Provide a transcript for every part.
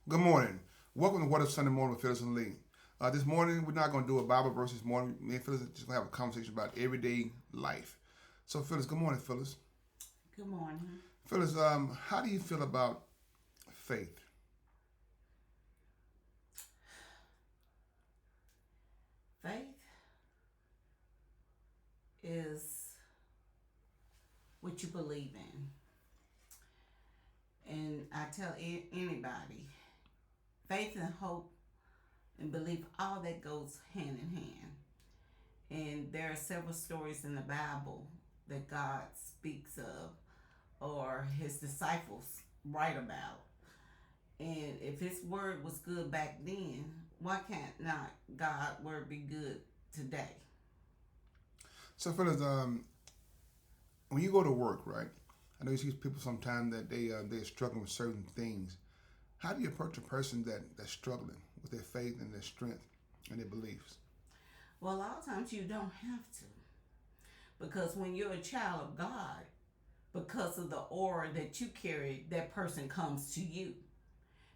Good morning. Welcome to What If Sunday Morning with Phyllis and Lee. This morning, we're not going to do a Bible verse this morning. Me and Phyllis are just going to have a conversation about everyday life. So, Phyllis, good morning, Phyllis. Good morning. Phyllis, how do you feel about faith? Faith is what you believe in. And I tell anybody, faith and hope and belief, all that goes hand in hand. And there are several stories in the Bible that God speaks of or his disciples write about. And if his word was good back then, why can't not God's word be good today? So, Phyllis, when you go to work, right? I know you see people sometimes that they're struggling with certain things. How do you approach a person that's struggling with their faith and their strength and their beliefs? Well, a lot of times you don't have to. Because when you're a child of God, because of the aura that you carry, that person comes to you.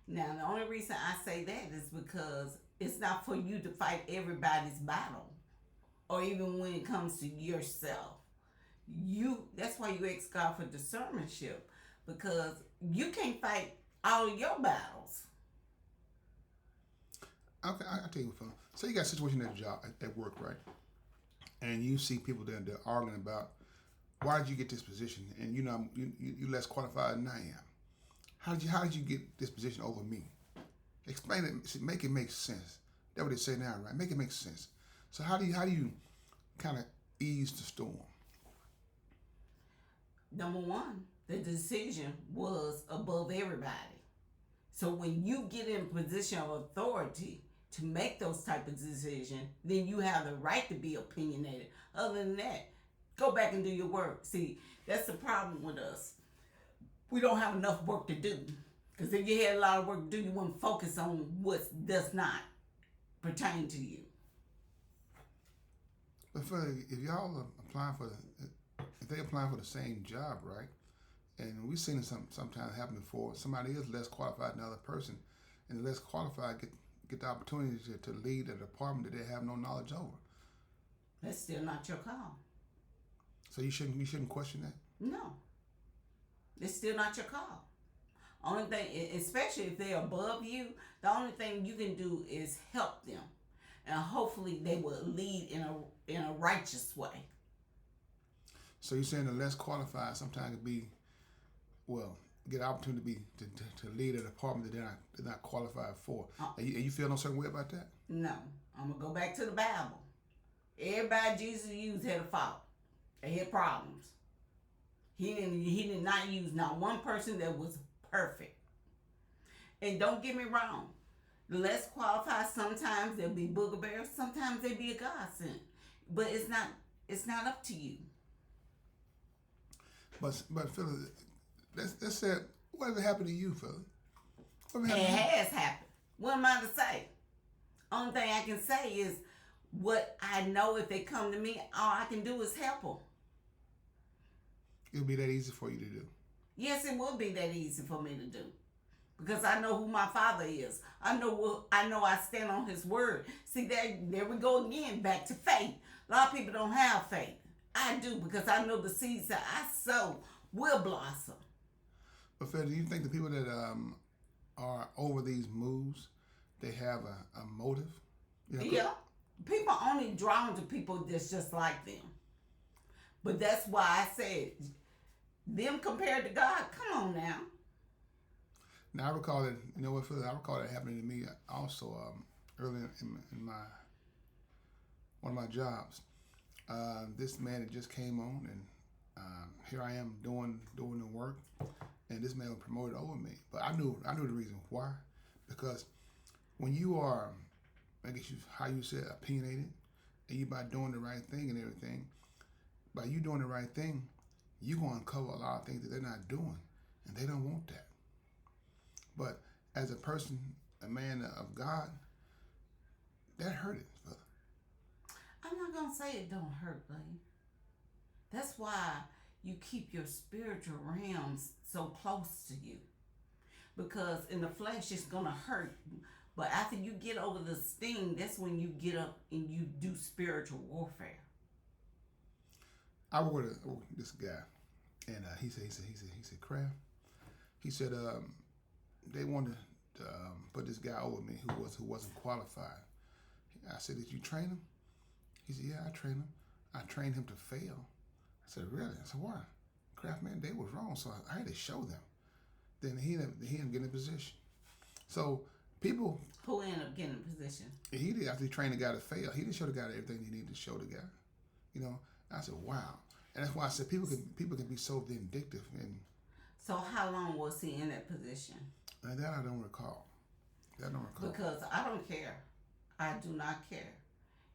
Now, the only reason I say that is because it's not for you to fight everybody's battle, or even when it comes to yourself. That's why you ask God for discernmentship, because you can't fight all of your battles. Okay, I'll tell you what, Phyllis. So you got a situation at a job, at work, right? And you see people there, they're arguing about why did you get this position, and you're less qualified than I am. How did you get this position over me? Explain it. Make it make sense. That's what they say now, right? Make it make sense. So how do you kind of ease the storm? Number one, the decision was above everybody. So when you get in a position of authority to make those type of decisions, then you have the right to be opinionated. Other than that, go back and do your work. See, that's the problem with us. We don't have enough work to do. Because if you had a lot of work to do, you wouldn't focus on what does not pertain to you. But if y'all are applying if they applying for the same job, right? And we've seen it sometimes happen before. Somebody is less qualified than the other person, and the less qualified get the opportunity to lead a department that they have no knowledge over. That's still not your call. So you shouldn't question that. No, it's still not your call. Only thing, especially if they're above you, the only thing you can do is help them, and hopefully they will lead in a righteous way. So you're saying the less qualified sometimes could be, well, get an opportunity to to lead a department that they're not qualified for. And you feel no certain way about that? No, I'm gonna go back to the Bible. Everybody Jesus used had a fault. They had problems. He did not use not one person that was perfect. And don't get me wrong, the less qualified, sometimes they'll be booger bears, sometimes they be a godsend. But it's not up to you. But Phyllis, let's say whatever happened to you, Phyllis? It has happened. What am I to say? Only thing I can say is what I know. If they come to me, all I can do is help them. It'll be that easy for you to do. Yes, it will be that easy for me to do. Because I know who my father is. I know I stand on his word. See, there we go again, back to faith. A lot of people don't have faith. I do, because I know the seeds that I sow will blossom. But Phyllis, do you think the people that are over these moves, they have a motive? Yeah. People only drawn to people that's just like them. But that's why I said, them compared to God, come on now. Now I recall that, you know what, Phyllis, I recall that happening to me also early in my one of my jobs. This man that just came on, and here I am doing the work, and this man was promoted over me. But I knew the reason why, because when you are, I guess how you said, opinionated, and you by doing the right thing and everything, by you doing the right thing, you're going to uncover a lot of things that they're not doing, and they don't want that. But as a person, a man of God, that hurted. I'm not going to say it don't hurt, Lee. That's why you keep your spiritual realms so close to you. because in the flesh it's gonna hurt. But after you get over the sting, that's when you get up and you do spiritual warfare. I worked with this guy, and he said, Kraft. He said they wanted to put this guy over me who wasn't qualified. I said, did you train him? He said, yeah, I trained him. I trained him to fail. I said, really? I said, why? Kraft, man, they was wrong, so I had to show them. Then he didn't get in position. So people who ended up getting in position. He did after he trained the guy to fail. He didn't show the guy everything he needed to show the guy. You know, I said, wow, and that's why I said people can be so vindictive. And so, how long was he in that position? And that I don't recall. Because I don't care. I do not care.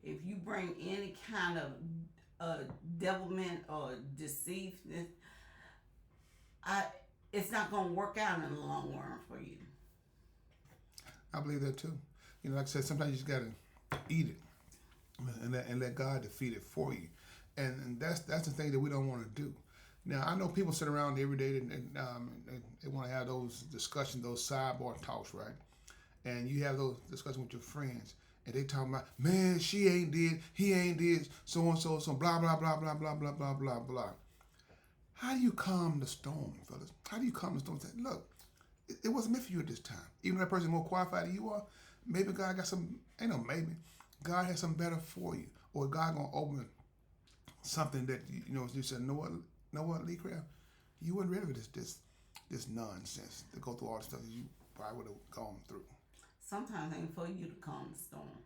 If you bring any kind of devilment or deceiveness, it's not going to work out in the long run for you. I believe that too. You know, like I said, sometimes you just got to eat it and let God defeat it for you. And that's the thing that we don't want to do. Now, I know people sit around every day and they want to have those discussions, those sidebar talks, right? And you have those discussions with your friends, and they talking about, man, she ain't did, he ain't did, so and so, blah, blah, blah, blah, blah, blah, blah, blah, blah. How do you calm the storm, fellas? How do you calm the storm? Say, look, it wasn't meant for you at this time. Even that person more qualified than you are, maybe God got some, maybe. God has something better for you. Or God going to open something that, you said, know what, Lee Craft? You weren't ready for this nonsense to go through all the stuff that you probably would have gone through. Sometimes it ain't for you to calm the storm.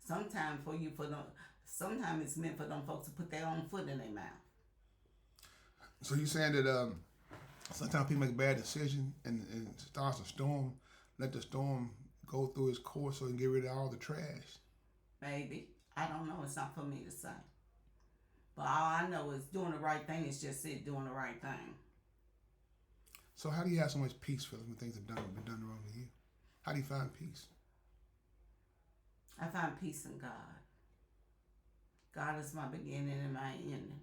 Sometimes it's meant for them folks to put their own foot in their mouth. So you're saying that sometimes people make a bad decision and it starts a storm, let the storm go through its course so you can get rid of all the trash? Maybe. I don't know. It's not for me to say. But all I know is doing the right thing is just it, doing the right thing. So how do you have so much peace, Phyllis, when things have been done wrong to you? How do you find peace? I find peace in God. God is my beginning and my ending.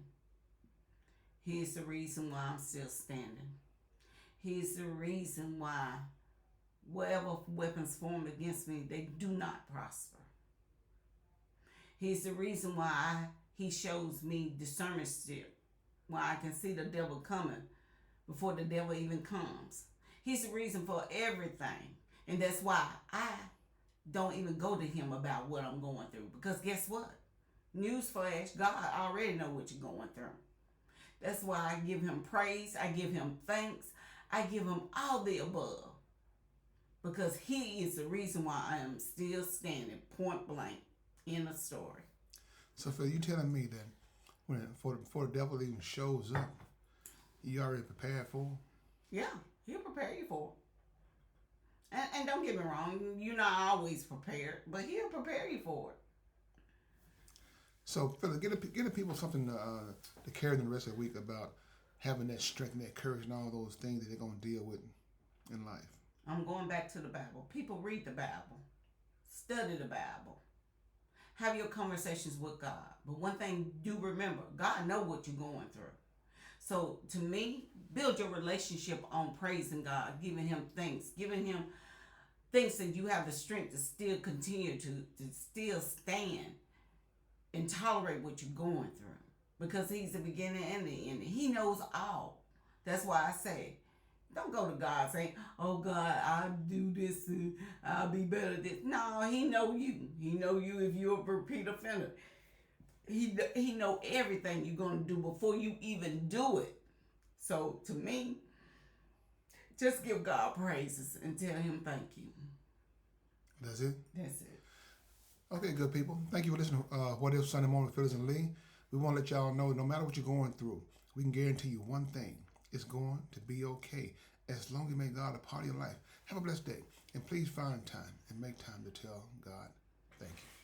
He is the reason why I'm still standing. He is the reason why whatever weapons formed against me, they do not prosper. He's the reason why he shows me discernment still, why I can see the devil coming before the devil even comes. He's the reason for everything. And that's why I don't even go to him about what I'm going through. Because guess what? Newsflash, God already know what you're going through. That's why I give him praise. I give him thanks. I give him all the above. Because he is the reason why I am still standing point blank in a story. So Phil, you telling me that before the devil even shows up, you already prepared for him? Yeah, he'll prepare you for it. And don't get me wrong, you're not always prepared, but he'll prepare you for it. So, Philip, get the people something to carry them the rest of the week about having that strength and that courage and all those things that they're going to deal with in life. I'm going back to the Bible. People read the Bible. Study the Bible. Have your conversations with God. But one thing, do remember, God knows what you're going through. So, to me, build your relationship on praising God, giving him thanks, giving him things that you have the strength to still continue to still stand and tolerate what you're going through. Because he's the beginning and the end. He knows all. That's why I say, don't go to God saying, oh God, I'll do this and I'll be better at this. No, he know you. He know you if you're a repeat offender. He know everything you're going to do before you even do it. So to me, just give God praises and tell him thank you. That's it? That's it. Okay, good people. Thank you for listening to What If Sunday Morning with Phyllis and Lee. We want to let y'all know no matter what you're going through, we can guarantee you one thing. It's going to be okay as long as you make God a part of your life. Have a blessed day. And please find time and make time to tell God thank you.